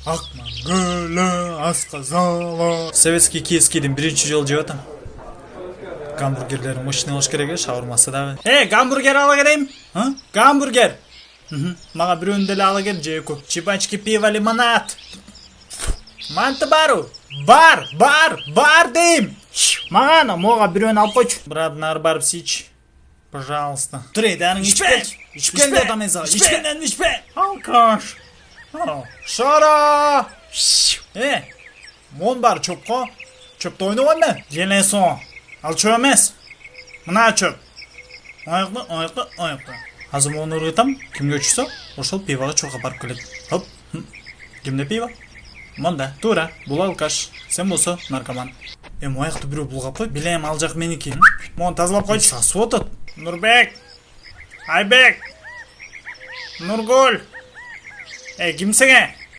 Акман гүлі асқазалы. Советский киевскийден бірінші жол жеп атам. Гамбургерлер мощный болуш керек, шаурмасы дагы. Гамбургер ала келейм? Гамбургер. Мага бирөөнү деле ала кел, же экөө. Чебачки, пиво, лимонад. Манты бару? Бар дейм. Мага мога бирөөнү алып койчу. Брат, нар барып сич. Пожалуйста. Турей, дарын ичпе. Ичпе адам эза. Ичпе. Алкаш. Шара. Мон бар чөпкө. Чөптө ойногонбу? Желесо. Ал чөп эмес. Мына чөп. Айыкты. Азыр мону ургутам. Кимге өчсө, ошол пивага чока барып келет. Хоп. Кимде пиво? Монда. Тура. Бул алкаш. Сен болсо наркоман. Аякты бирөө булгап кой. Билем, ал жак меники. Мону тазалап койчу. Сасып атат. Нурбек. Айбек. Нургул. Кимсиңе?